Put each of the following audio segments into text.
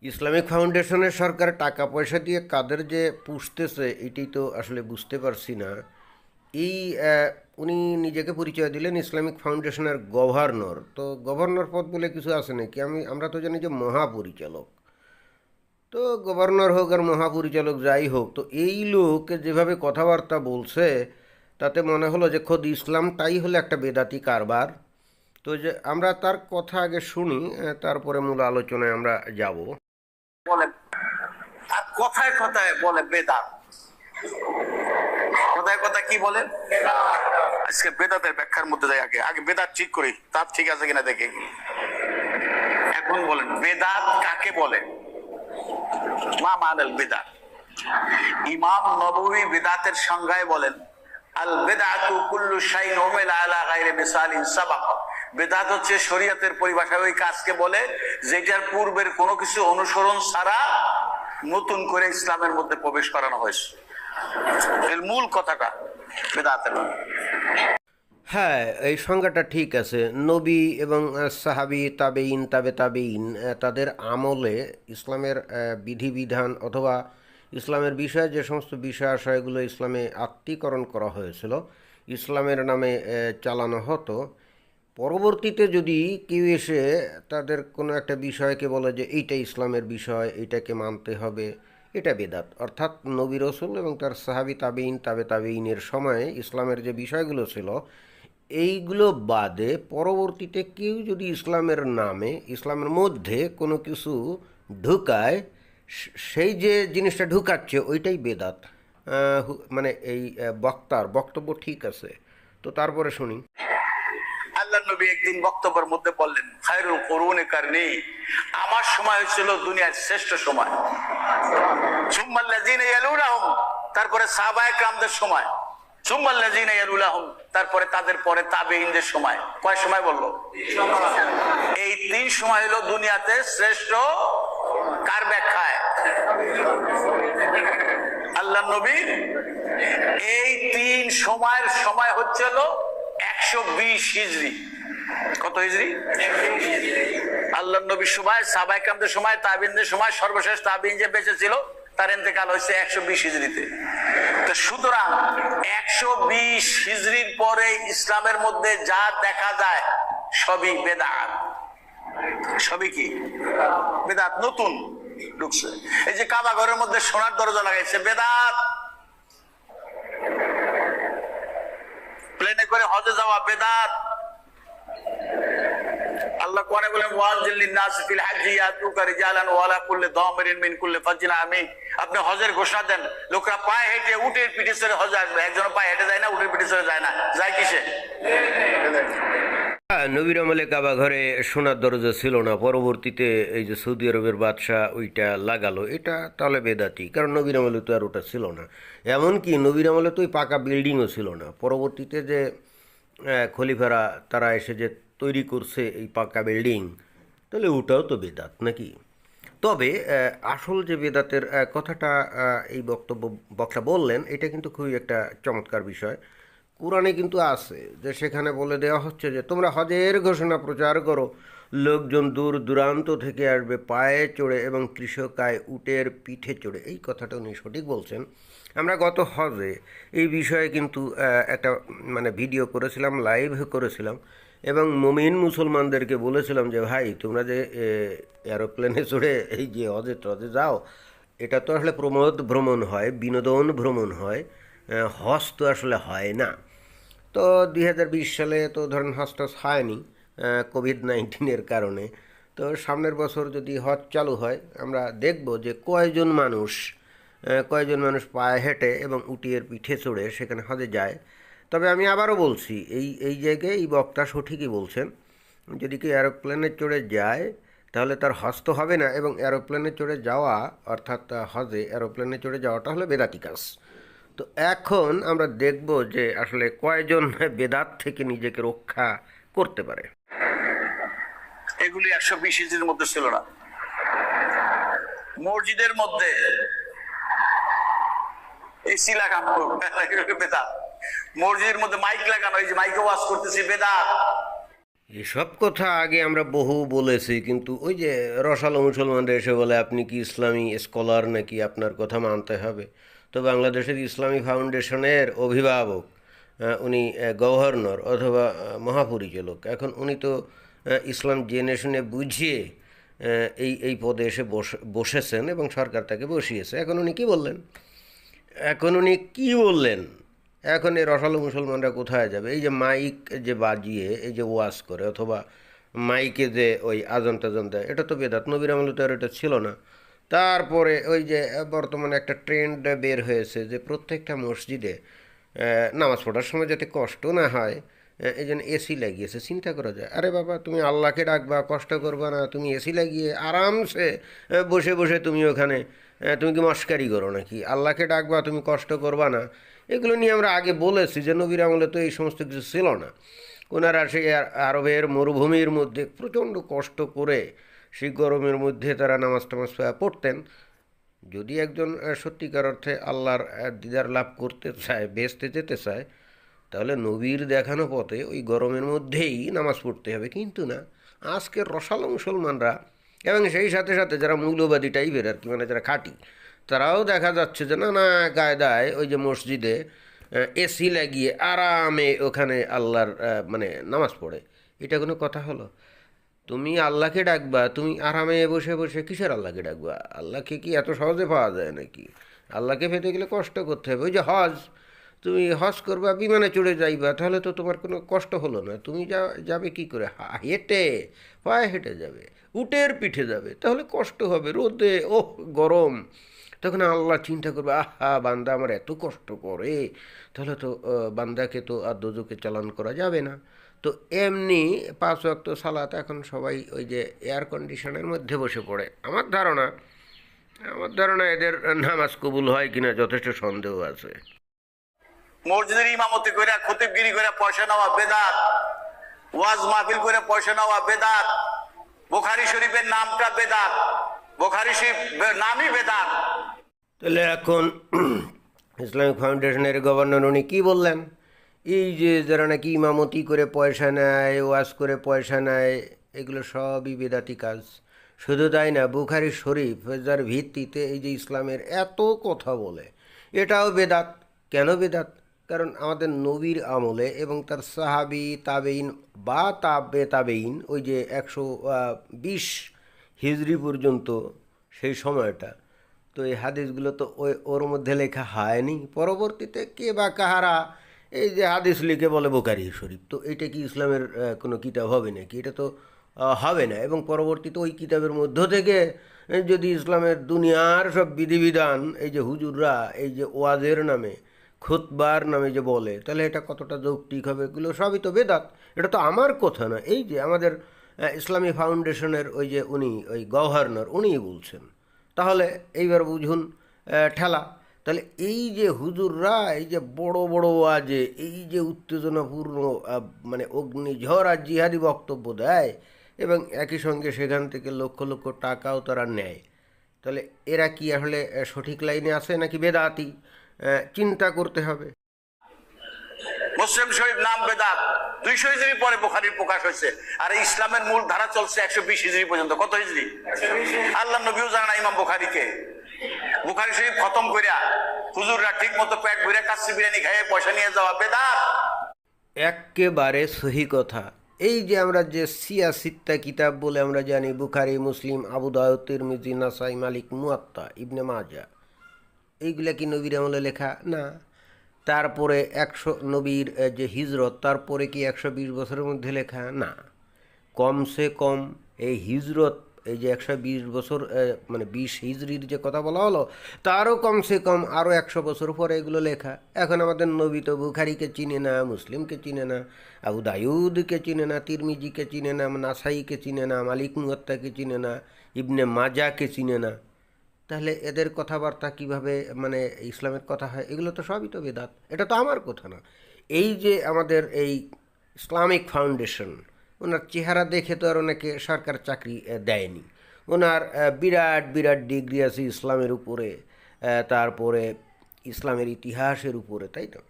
Islamic ফাউন্ডেশনের সরকার টাকা পয়সা দিয়ে কাদের যে পুষতেছে এটাই তো আসলে বুঝতে পারছি না। এই উনি নিজেকে পরিচয় দিলেন ইসলামিক ফাউন্ডেশনের গভর্নর, তো গভর্নর পদ বলে কিছু আছে নাকি? আমরা তো জানি যে মহাপরিচালক। তো গভর্নর হোক আর মহাপরিচালক যাই হোক, তো এই লোক যেভাবে কথাবার্তা বলছে তাতে মনে হলো যে খোদ ইসলামটাই হলো একটা বেদাতি কারবার। তো যে আমরা তার কথা আগে শুনি, তারপরে মূল আলোচনায় আমরা যাব। বলে আর কথায় কথায় বলে বেদাত, কথায় কথায় কি বলে। আজকে বেদাতের ব্যাখ্যার মধ্যে যাই, আগে আগে বেদাত ঠিক করি, তার ঠিক আছে কিনা দেখে। এখন বলেন বেদাত কাকে বলে? মা মানাল বেদাত। ইমাম নববী বেদাতের সংজ্ঞায় বলেন, আল বেদাতু কুল্লু শাইইন উমিলা আলা গায়রি মিসালিন সাবাক। বেদাত হচ্ছে শরীয়তের পরিভাষায় ওই কাজকে বলে যেটার পূর্বের কোনো কিছু অনুসরণ ছাড়া নতুন করে ইসলামের মধ্যে প্রবেশ করানো হয়েছে। এর মূল কথাটা বেদাতের। হ্যাঁ, এই সংজ্ঞাটা ঠিক আছে। নবী এবং সাহাবি, তাবেইন, তাবেইন তাদের আমলে ইসলামের বিধিবিধান অথবা ইসলামের বিষয়ে যে সমস্ত বিষয় আশয়গুলো ইসলামে আত্মীকরণ করা হয়েছিল, ইসলামের নামে চালানো হতো। পরবর্তীতে যদি কেউ এসে তাদের কোনো একটা বিষয়কে বলে যে এইটা ইসলামের বিষয়, এইটাকে মানতে হবে, এটা বেদাত। অর্থাৎ নবী রসুল এবং তার সাহাবি, তাবেইন, তাবেইনের সময়ে ইসলামের যে বিষয়গুলো ছিল এইগুলো বাদে পরবর্তীতে কেউ যদি ইসলামের নামে ইসলামের মধ্যে কোনো কিছু ঢুকায়, সেই যে জিনিসটা ঢুকাচ্ছে ওইটাই বেদাত। মানে এই বক্তার বক্তব্য ঠিক আছে। তো তারপরে শুনি। আল্লাহ নবী একদিন বক্তব্যের মধ্যে বললেন, খায়রুল কুরুনি কারনি, আমার সময় হয়েছিল দুনিয়ার শ্রেষ্ঠ সময়। সুম্মাল্লাযিনা ইয়ালুনাহুম, তারপরে সাহাবায়ে কেরামদের সময়। সুম্মাল্লাযিনা ইয়ালুনাহুম, তারপরে তাদের পরে তাবেঈনদের সময়। কয় সময় বললো? এই তিন সময় হলো দুনিয়াতে শ্রেষ্ঠ। কার ব্যাখ্যায়? আল্লাহ নবী এই তিন সময়ের সময় হচ্ছিল 120 হিজরি। কত হিজরি? আল্লাহ নবীর সময়, সাহাবায়ে কেরামদের সময়, তাবেঈনদের সময়, সর্বশেষ তাবেঈন যে বেঁচে ছিল তার ইন্তেকাল হয়েছে 120 হিজরিতে। তো সুতরাং 120 হিজরির পরে ইসলামের মধ্যে যা দেখা যায় সবই বেদাত। সবই কি বেদাত? নতুন ঢুকছে। এই যে কাবা ঘরের মধ্যে সোনার দরজা লাগাইছে, বেদাত। প্লেনে করে হজে যাওয়া, বেদাত। আল্লাহ কোরআনে বলেন, ওয়াজিল লিন-নাস ফিল হাজ্জি ইয়াতুকা রিজালান ওয়া আলা কুল্লি দামিরিন মিন কুল্লি ফাজ্জিন আমিক। আপনি হজের ঘোষণা দেন, লোকরা পায়ে হেঁটে উটের পিঠে চড়ে হজে আসবে। একজন পায়ে হেঁটে যায় না, উটের পিঠে চড়ে যায় না, যায় কিসে? হ্যাঁ, নবীর আমলে কাবা ঘরে সোনার দরজা ছিল না, পরবর্তীতে এই যে সৌদি আরবের বাদশাহ ওইটা লাগালো, এটা তাহলে বেদাতি, কারণ নবীর আমলে তো আর ওটা ছিল না। এমনকি নবীর আমলে তো ওই পাকা বিল্ডিংও ছিল না। পরবর্তীতে যে খলিফারা তারা এসে যে তৈরি করছে এই পাকা বিল্ডিং, তাহলে ওটাও তো বেদাত নাকি? তবে আসল যে বেদাতের কথাটা এই বক্তা বললেন, এটা কিন্তু খুবই একটা চমৎকার বিষয়। কোরআনে কিন্তু আছে যে সেখানে বলে দেওয়া হচ্ছে যে তোমরা হজের ঘোষণা প্রচার করো, লোকজন দূর দূরান্ত থেকে আসবে পায়ে চড়ে এবং কৃষকায় উটের পিঠে চড়ে। এই কথাটা উনি সঠিক বলছেন। আমরা গত হজে এই বিষয়ে কিন্তু একটা মানে ভিডিও করেছিলাম, লাইভ করেছিলাম, এবং মুমিন মুসলমানদেরকে বলেছিলাম যে ভাই তোমরা যে এরোপ্লেনে চড়ে এই যে হজে টজে যাও, এটা তো আসলে প্রমোদ ভ্রমণ হয়, বিনোদন ভ্রমণ হয়, হজ তো আসলে হয় না। তো 2020 সালে তো ধরেন হজ টজ হয়নি কোভিড-19-এর কারণে। তো সামনের বছর যদি হজ চালু হয়, আমরা দেখব যে কয়জন মানুষ পায়ে হেঁটে এবং উটিয়ের পিঠে চড়ে সেখানে হজে যায়। তবে আমি আবারও বলছি, এই জায়গায় এই বক্তা সঠিকই বলছেন। যদি কেউ এরোপ্লেনে চড়ে যায় তাহলে তার হজ তো হবে না, এবং এরোপ্লেনে চড়ে যাওয়া অর্থাৎ হজে এরোপ্লেনে চড়ে যাওয়াটা হলো বেদাতি কাজ। তো এখন আমরা দেখব যে আসলে কয়জন বেদাত থেকে নিজেকে রক্ষা করতে পারে। এগুলি 120 হিজরির মধ্যে ছিল না। মসজিদের মধ্যে এসি লাগানো বেদাত। মসজিদের মধ্যে মাইক লাগানো, এই যে মাইকে ওয়াজ করতেছি, বেদাত। এসব কথা আগে আমরা বহু বলেছি, কিন্তু ওই যে রসালো মুসলমানরা এসে বলে আপনি কি ইসলামী স্কলার নাকি, আপনার কথা মানতে হবে। তো বাংলাদেশের ইসলামী ফাউন্ডেশনের অভিভাবক, উনি গভর্নর অথবা মহাপরিচালক, এখন উনি তো ইসলাম জেনে শুনে বুঝিয়ে এই এই পদে এসে বসেছেন এবং সরকার তাকে বসিয়েছে। এখন উনি কি বললেন? এখন উনি কি বললেন? এখন এই রসালো মুসলমানরা কোথায় যাবে? এই যে মাইক যে বাজিয়ে এই যে ওয়াজ করে, অথবা মাইকে যে ওই আজান টাজান দেয়, এটা তো বেদাত। নবীর আমলে তো আর এটা ছিল না। তারপরে ওই যে বর্তমানে একটা ট্রেন্ড বের হয়েছে যে প্রত্যেকটা মসজিদে নামাজ পড়ার সময় যাতে কষ্ট না হয়, এই জন্য এসি লাগিয়েছে। চিন্তা করা যায়, আরে বাবা তুমি আল্লাহকে ডাকবা, কষ্ট করবা না, তুমি এসি লাগিয়ে আরামসে বসে বসে তুমি ওখানে তুমি কি মস্কারি করো নাকি? আল্লাহকে ডাকবা, তুমি কষ্ট করবা না। এগুলো নিয়ে আমরা আগে বলেছি যে নবীর আমলে তো এই সমস্ত কিছু ছিল না। ওনারা সেই আরবের মরুভূমির মধ্যে প্রচণ্ড কষ্ট করে সেই গরমের মধ্যে তারা নামাজ টামাজ পড়তেন। যদি একজন সত্যিকার অর্থে আল্লাহর দিদার লাভ করতে চায়, বেহেশতে যেতে চায়, তাহলে নবীর দেখানো পথে ওই গরমের মধ্যেই নামাজ পড়তে হবে। কিন্তু না, আজকের রসালো মুসলমানরা এবং সেই সাথে সাথে যারা মৌলবাদী টাইপের আর কি, মানে যারা খাঁটি, তারাও দেখা যাচ্ছে যে নানা কায়দায় ওই যে মসজিদে এসি লাগিয়ে আরামে ওখানে আল্লাহর মানে নামাজ পড়ে। এটা কোনো কথা হলো? তুমি আল্লাহকে ডাকবা, তুমি আরামে বসে বসে কিসের আল্লাহকে ডাকবা? আল্লাহকে কি এত সহজে পাওয়া যায় নাকি? আল্লাহকে পেতে গেলে কষ্ট করতে হবে। ওই যে হজ, তুমি হজ করবা, বিমানে চড়ে যাইবা, তাহলে তো তোমার কোনো কষ্ট হলো না। তুমি যাবে কি করে? হেঁটে, পায়ে হেঁটে যাবে, উটের পিঠে যাবে, তাহলে কষ্ট হবে, রোদে ওহ গরম। তখন আল্লাহ চিন্তা করবে, আহা বান্দা আমার এত কষ্ট করে, তাহলে তো বান্দাকে তো আর দোজকে চালান করা যাবে না। তো এমনি 5 ওয়াক্ত সালাত এখন সবাই ওই যে এয়ার কন্ডিশনের মধ্যে বসে পড়ে। আমার ধারণা এদের নামাজ কবুল হয় কিনা যথেষ্ট সন্দেহ আছে। মসজিদের ইমামতি করে খতিবগিরি করে পয়সা নেওয়া বেদাত, ওয়াজ মাহফিল করে পয়সা নেওয়া বেদাত, বুখারী শরীফের নামটা বেদাত, বুখারী শরীফ নামই বেদাত। তাহলে এখন ইসলামিক ফাউন্ডেশনের গভর্নর উনি কী বললেন? এই যে যারা নাকি ইমামতি করে পয়সা নেয়, ওয়াজ করে পয়সা নেয়, এগুলো সবই বেদাতি কাজ। শুধু তাই না, বুখারী শরীফ যার ভিত্তিতে এই যে ইসলামের এত কথা বলে, এটাও বেদাত। কেন বেদাত? কারণ আমাদের নবীর আমলে এবং তার সাহাবি তাবেইন বা তাবেইন, ওই যে 120 হিজরি পর্যন্ত সেই সময়টা, তো এই হাদিসগুলো তো ওর মধ্যে লেখা হয়নি। পরবর্তীতে কে বা কাহারা এই যে হাদিস লিখে বলে বুখারী শরীফ, তো এটা কি ইসলামের কোনো কিতাব হবে নাকি? এটা তো হবে না। এবং পরবর্তীতে ওই কিতাবের মধ্য থেকে যদি ইসলামের দুনিয়ার সব বিধিবিধান এই যে হুজুররা এই যে ওয়াজের নামে, খুতবার নামে যে বলে, তাহলে এটা কতটা যৌক্তিক হবে? এগুলো সবই তো বেদাত। এটা তো আমার কথা না, এই যে আমাদের ইসলামী ফাউন্ডেশনের ওই যে উনি ওই গভর্নর উনিই বলছেন। তাহলে এইবার বুঝুন ঠেলা। তাহলে এই যে হুজুররা এই যে বড় বড় ওয়াজে এই যে উত্তেজনাপূর্ণ মানে অগ্নিঝড় আর জিহাদি বক্তব্য দেয়, এবং একই সঙ্গে সেখান থেকে লক্ষ লক্ষ টাকাও তারা নেয়, তাহলে এরা কি আসলে সঠিক লাইনে আছে নাকি বেদাতি? চিন্তা করতে হবে। মুসলিম শরীফ নাম বেদাত, 200 হিজরি পরে বুখারীর প্রকাশ হয়েছে। আর ইসলামের মূল ধারা চলছে 120 হিজরি পর্যন্ত। কত হিজরি? আল্লাহ নবীও জানা ইমাম বুখারীকে। বুখারী শরীফ খতম কইরা হুজুররা ঠিক মতো পেট ভরে কাচ্চি বিরিয়ানি খাইয়ে পয়সা নিয়ে যাওয়া বেদাত। এক্কেবারে সহি কথা। এই যে আমরা যে সিয়াসিত্তা কিতাব বলে আমরা জানি, বুখারী, মুসলিম, আবু দাউদ, তিরমিজি, নাসাই, মালিক, মুয়াত্তা, ইবনে মাজা, এইগুলা কি নবীর আমলে লেখা? না। তারপরে 100 নবীর যে হিজরত, তারপরে কি 120 বছরের মধ্যে লেখা? না। কমসে কম এই হিজরত, এই যে 120 বছর মানে 20 হিজরির যে কথা বলা হলো, তারও কমসে কম আরও 100 বছর পরে এগুলো লেখা। এখন আমাদের নবী তো বুখারীকে চিনে না, মুসলিমকে চিনে না, আবু দাউদকে চিনে না, তিরমিজিকে চিনে না, নাসাইকে চিনে না, মালিক মুয়াত্তাকে চিনে না, ইবনে মাজাকে চিনে না। তাহলে এদের কথাবার্তা কিভাবে মানে ইসলামের কথা হয়? এগুলো তো সবই তো বেদাত। এটা তো আমার কথা না। এই যে আমাদের এই ইসলামিক ফাউন্ডেশন, ওনার চেহারা দেখে তো আর ওনাকে সরকার চাকরি দেয়নি। ওনার বিরাট বিরাট ডিগ্রি আছে ইসলামের উপরে, তারপরে ইসলামের ইতিহাসের উপরে, তাই তো?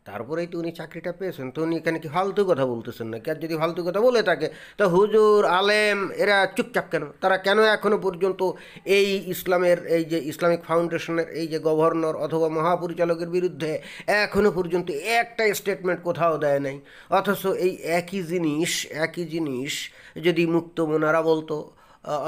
তারপরেই তো উনি চাকরিটা পেয়েছেন, তো উনি এখানে কি ফালতু কথা বলতেছেন না? আর যদি ফালতু কথা বলে থাকে তা হুজুর আলেম এরা চুপচাপ কেন? তারা কেন এখনো পর্যন্ত এই ইসলামের এই যে ইসলামিক ফাউন্ডেশনের এই যে গভর্নর অথবা মহাপরিচালকের বিরুদ্ধে এখনো পর্যন্ত একটা স্টেটমেন্ট কোথাও দেয় নাই? অথচ এই একই জিনিস যদি মুক্ত মনারা বলতো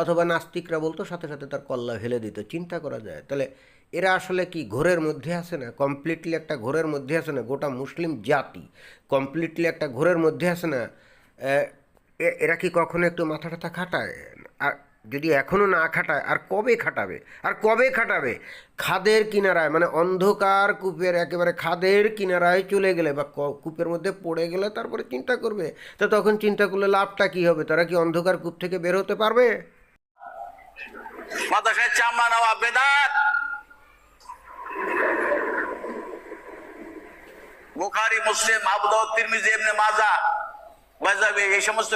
অথবা নাস্তিকরা বলতো, সাথে সাথে তার কল্লা ফেলে দিত। চিন্তা করা যায় তাহলে এরা আসলে কি ঘোরের মধ্যে আছে না? কমপ্লিটলি একটা ঘোরের মধ্যে আছে না? গোটা মুসলিম জাতি কমপ্লিটলি একটা ঘোরের মধ্যে আছে না? এরা কি কখনো একটু মাথা টাথা খাটায়? আর যদি এখনও না খাটায়, আর কবে খাটাবে? আর কবে খাটাবে? খাদের কিনারায়, মানে অন্ধকার কূপের একেবারে খাদের কিনারায় চলে গেলে বা কূপের মধ্যে পড়ে গেলে তারপরে চিন্তা করবে। তো তখন চিন্তা করলে লাভটা কি হবে? তারা কি অন্ধকার কূপ থেকে বের হতে পারবে? মাদ্রাসায় চামড়া নেওয়া বেদাত। বুখারী, মুসলিম, আবু দাউদ, তিরমিজি, ইবনে মাজাহ, বায়জাবি এই সমস্ত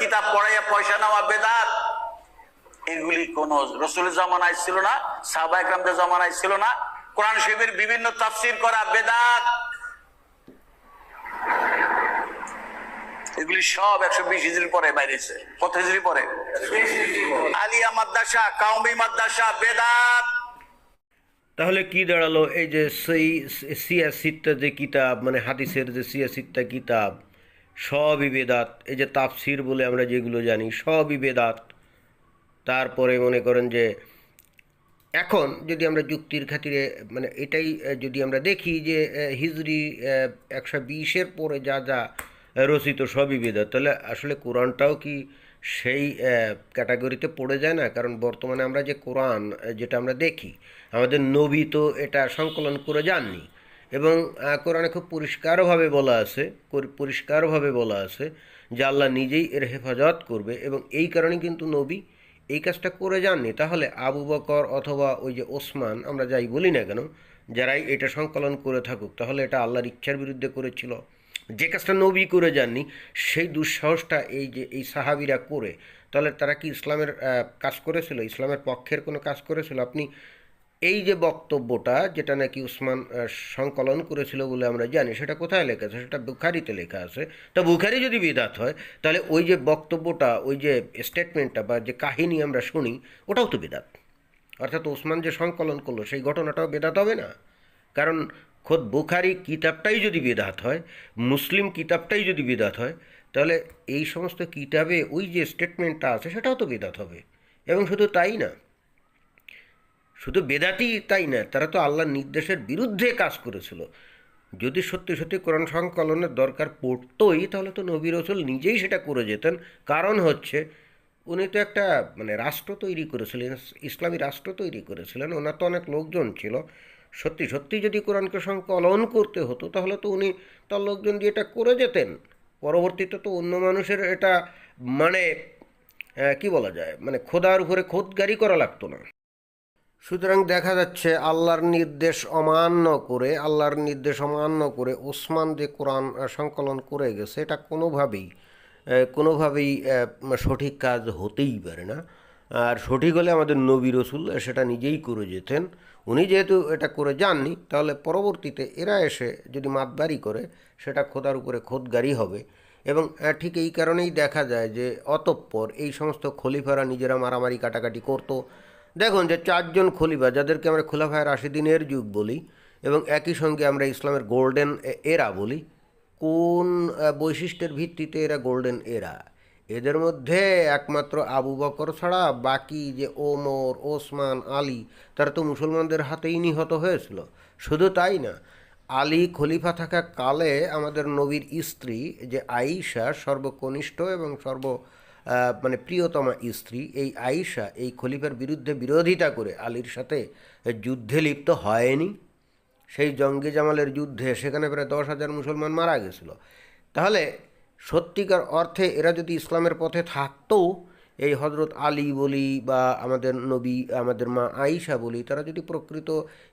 কিতাব পড়াইয়া পয়সা নেওয়া বেদাত। এগুলি কোন রাসূলের জামানায় ছিল না, সাহাবা একরামদের জামানায় ছিল না। কোরআন শরীফের বিভিন্ন তাফসীর করা বেদাত। এগুলি সব 120 হিজরি পরে বাইরেছে। কত হিজরি পরে? আলিয়া মাদ্রাসা, কাউমি মাদ্রাসা বেদাত। তাহলে কি দাঁড়ালো? এই যে সেই সিয়াসিত্তা যে কিতাব, মানে হাদিসের যে সিয়াসিত্তা কিতাব, সবই বেদাত। এই যে তাফসির বলে আমরা যেগুলো জানি সবই বেদাত। তারপরে মনে করেন যে এখন যদি আমরা যুক্তির খাতিরে মানে এটাই যদি আমরা দেখি যে হিজরি 120-এর পরে যা যা রচিত সবই বেদাত, তাহলে আসলে কোরআনটাও কি সেই ক্যাটাগরিতে পড়ে যায় না? কারণ বর্তমানে আমরা যে কোরআন যেটা আমরা দেখি, আমাদের নবী তো এটা সংকলন করে যাননি। এবং কোরআনে খুব পরিষ্কারভাবে বলা আছে যে আল্লাহ নিজেই এর হেফাজত করবে, এবং এই কারণে কিন্তু নবী এই কাজটা করে যাননি। তাহলে আবু বকর অথবা ওই যে ওসমান, আমরা যাই বলি না কেন, যারাই এটা সংকলন করে থাকুক, তাহলে এটা আল্লাহর ইচ্ছার বিরুদ্ধে করেছিল। যে কাজটা নবী করে যাননি সেই দুঃসাহসটা এই যে এই সাহাবিরা করে, তাহলে তারা কি ইসলামের কাজ করেছিল? ইসলামের পক্ষের কোনো কাজ করেছিল? আপনি এই যে বক্তব্যটা যেটা নাকি উসমান সংকলন করেছিল বলে আমরা জানি, সেটা কোথায় লেখা আছে? সেটা বুখারিতে লেখা আছে। তা বুখারি যদি বিদাত হয়, তাহলে ওই যে বক্তব্যটা, ওই যে স্টেটমেন্টটা বা যে কাহিনী আমরা শুনি, ওটাও তো বেদাত। অর্থাৎ ওসমান যে সংকলন করলো সেই ঘটনাটাও বেদাত হবে না? কারণ খোদ বুখারি কিতাবটাই যদি বেদাত হয়, মুসলিম কিতাবটাই যদি বেদাত হয়, তাহলে এই সমস্ত কিতাবে ওই যে স্টেটমেন্টটা আছে সেটাও তো বেদাত হবে। এবং শুধু তাই না, শুধু বেদাতি তাই না, তারা তো আল্লাহর নির্দেশের বিরুদ্ধে কাজ করেছিল। যদি সত্যি সত্যি কোরআন সংকলনের দরকার পড়তই, তাহলে তো নবী রসুল নিজেই সেটা করে যেতেন। কারণ হচ্ছে উনি তো একটা মানে রাষ্ট্র তৈরি করেছিলেন, ইসলামী রাষ্ট্র তৈরি করেছিলেন, ওনার তো অনেক লোকজন ছিল। সত্যি সত্যি যদি কোরআনকে সংকলন করতে হতো, তাহলে তো উনি তার লোকজন দিয়ে এটা করে যেতেন। পরবর্তীতে তো অন্য মানুষের এটা মানে কি বলা যায়, মানে খোদার উপরে খোদগারি করা লাগতো না। সুতরাং দেখা যাচ্ছে আল্লাহর নির্দেশ অমান্য করে ওসমান যে কোরআন সংকলন করে গেছে, এটা কোনোভাবেই সঠিক কাজ হতেই পারে না। আর সঠিক হলে আমাদের নবী রসুল সেটা নিজেই করে যেতেন। উনি যেহেতু এটা করে যাননি, তাহলে পরবর্তীতে এরা এসে যদি মাতবাড়ি করে, সেটা খোদার উপরে খোদগারি হবে। এবং ঠিক এই কারণেই দেখা যায় যে অতঃপর এই সমস্ত খলিফারা নিজেরা মারামারি কাটাকাটি করতো। দেখুন যে 4 জন খলিফা, যাদেরকে আমরা খোলাফায়ে রাশিদিনের যুগ বলি এবং একই সঙ্গে আমরা ইসলামের গোল্ডেন এরা বলি, কোন বৈশিষ্ট্যের ভিত্তিতে এরা গোল্ডেন এরা? এদের মধ্যে একমাত্র আবু বকর ছাড়া বাকি যে ওমর, ওসমান, আলী, তারা তো মুসলমানদের হাতেই নিহত হয়েছিল। শুধু তাই না, আলী খলিফা থাকা কালে আমাদের নবীর স্ত্রী যে আয়েশা, সর্বকনিষ্ঠ এবং মানে প্রিয়তমা স্ত্রী, এই আয়েশা এই খলিফার বিরুদ্ধে বিরোধিতা করে আলীর সাথে যুদ্ধে লিপ্ত হয়নি। সেই জঙ্গে জামালের যুদ্ধে সেখানে প্রায় 10,000 মুসলমান মারা গেছিল। তাহলে সত্যিকার অর্থে এরা যদি ইসলামের পথে থাকতো, এই হজরত আলী বলি বা আমাদের নবী, আমাদের মা আয়েশা বলি, তারা যদি প্রকৃত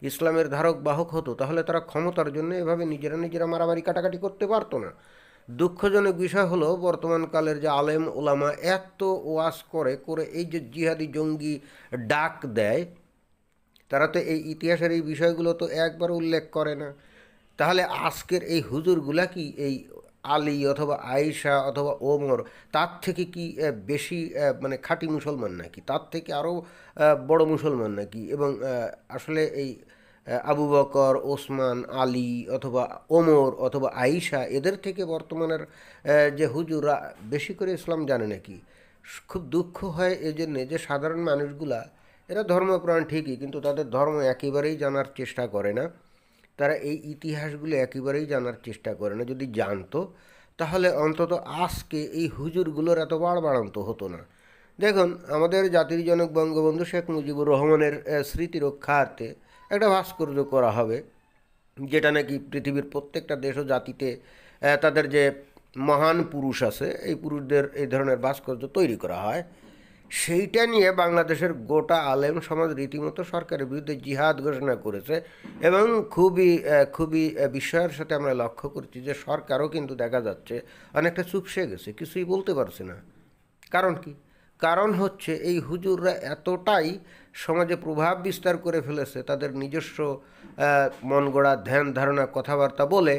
ইসলামের ধারক বাহক হতো, তাহলে তারা ক্ষমতার জন্য এভাবে নিজেরা মারামারি কাটাকাটি করতে পারতো না। দুঃখজনক বিষয় হলো বর্তমানকালের যে আলেম ওলামা এত ওয়াজ করে করে এই যে জিহাদি জঙ্গি ডাক দেয়, তারা তো এই ইতিহাসের এই বিষয়গুলো তো একবার উল্লেখ করে না। তাহলে আজকের এই হুজুরগুলা কি এই আলী অথবা আয়েশা অথবা ওমর তার থেকে কি বেশি মানে খাঁটি মুসলমান নাকি, তার থেকে আরও বড় মুসলমান নাকি? এবং আসলে এই আবু বকর, ওসমান, আলী অথবা ওমর অথবা আয়েশা এদের থেকে বর্তমানের যে হুজুররা বেশি করে ইসলাম জানে নাকি? খুব দুঃখ হয় এই জন্যে যে সাধারণ মানুষগুলা এরা ধর্মপ্রাণ ঠিকই, কিন্তু তাদের ধর্ম একেবারেই জানার চেষ্টা করে না। তারা এই ইতিহাসগুলো একেবারেই জানার চেষ্টা করে না। যদি জানতো তাহলে অন্তত আজকে এই হুজুরগুলোর এত বাড়বাড়ন্ত হতো না। দেখুন, আমাদের জাতির জনক বঙ্গবন্ধু শেখ মুজিবুর রহমানের স্মৃতি রক্ষার্থে একটা ভাস্কর্য করা হবে, যেটা নাকি পৃথিবীর প্রত্যেকটা দেশ ও জাতিতে তাদের যে মহান পুরুষ আছে এই পুরুষদের এই ধরনের ভাস্কর্য তৈরি করা হয়। সেইটা নিয়ে বাংলাদেশের গোটা আলেম সমাজ রীতিমতো সরকারের বিরুদ্ধে জিহাদ ঘোষণা করেছে। এবং খুবই বিস্ময়ের সাথে আমরা লক্ষ্য করছি যে সরকারও কিন্তু দেখা যাচ্ছে অনেকটা চুপসে গেছে, কিছুই বলতে পারছে না। কারণ কি? কারণ হচ্ছে এই হুজুররা এতটাই সমাজে প্রভাব বিস্তার করে ফেলেছে তাদের নিজস্ব মন গড়া ধ্যান ধারণা কথাবার্তা বলে,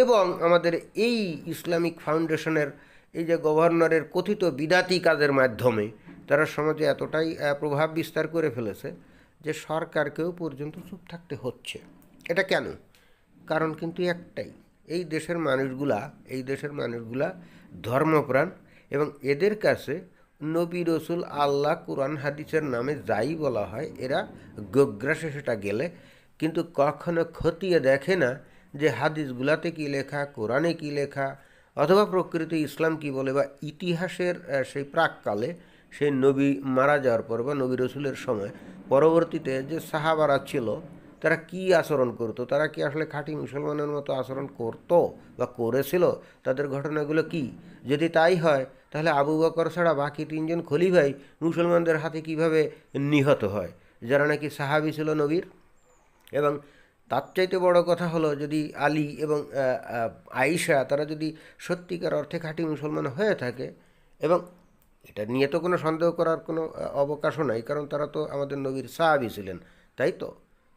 এবং আমাদের এই ইসলামিক ফাউন্ডেশনের এই যে গভর্নরের কথিত বিদাতি কাজের মাধ্যমে তারা সমাজে এতটাই প্রভাব বিস্তার করে ফেলেছে যে সরকারকেও পর্যন্ত চুপ থাকতে হচ্ছে। এটা কেন? কারণ কিন্তু একটাই, এই দেশের মানুষগুলা ধর্মপ্রাণ, এবং এদের কাছে নবী রসুল আল্লাহ কোরআন হাদিসের নামে যাই বলা হয় এরা গোগ্রাসে সেটা গেলে, কিন্তু কখনো খতিয়ে দেখে না যে হাদিসগুলাতে কী লেখা, কোরআনে কী লেখা, অথবা প্রকৃত ইসলাম কী বলে, বা ইতিহাসের সেই প্রাককালে সেই নবী মারা যাওয়ার পর বা নবী রসুলের সময় পরবর্তীতে যে সাহাবারা ছিল তারা কি আচরণ করতো, তারা কি আসলে খাঁটি মুসলমানের মতো আচরণ করতো বা করেছিল, তাদের ঘটনাগুলো কি? যদি তাই হয় তাহলে আবু বকর ছাড়া বাকি তিনজন খলিফাই মুসলমানদের হাতে কিভাবে নিহত হয়, যারা নাকি সাহাবী ছিল নবীর? এবং তার চাইতে বড় কথা হলো, যদি আলী এবং আয়েশা তারা যদি সত্যিকার অর্থে খাঁটি মুসলমান হয়ে থাকে, এবং এটা নিয়ে তো কোনো সন্দেহ করার কোনো অবকাশও নাই, কারণ তারা তো আমাদের নবীর সাহাবী ছিলেন, তাই তো?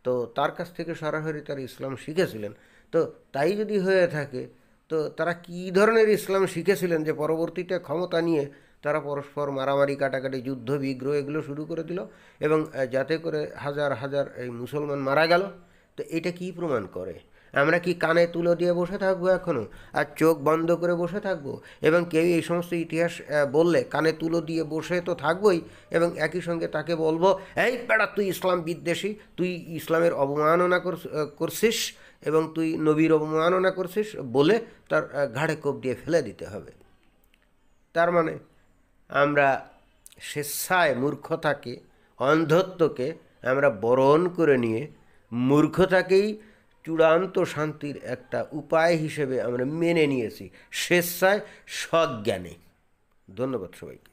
তো তার কাছ থেকে সরাসরি তারা ইসলাম শিখেছিলেন। তো তাই যদি হয়ে থাকে, তো তারা কী ধরনের ইসলাম শিখেছিলেন যে পরবর্তীতে ক্ষমতা নিয়ে তারা পরস্পর মারামারি, কাটাকাটি, যুদ্ধ বিগ্রহ এগুলো শুরু করে দিল, এবং যাতে করে হাজার হাজার এই মুসলমান মারা গেল? তো এটা কি প্রমাণ করে? আমরা কি কানে তুলো দিয়ে বসে থাকবো এখনও, আর চোখ বন্ধ করে বসে থাকবো? এবং কেউ এই সমস্ত ইতিহাস বললে কানে তুলো দিয়ে বসে তো থাকবোই, এবং একই সঙ্গে তাকে বলবো, এই বেটা তুই ইসলাম বিদ্বেষী, তুই ইসলামের অবমাননা করছিস এবং তুই নবীর অবমাননা করছিস বলে তার ঘাড়ে কোপ দিয়ে ফেলে দিতে হবে। তার মানে আমরা স্বেচ্ছায় মূর্খতাকে, অন্ধত্বকে আমরা বরণ করে নিয়ে মূর্খতাকেই চূড়ান্ত শান্তির একটা উপায় হিসেবে আমরা মেনে নিয়েছি, স্বেচ্ছায়, সজ্ঞানে। ধন্যবাদ সবাইকে।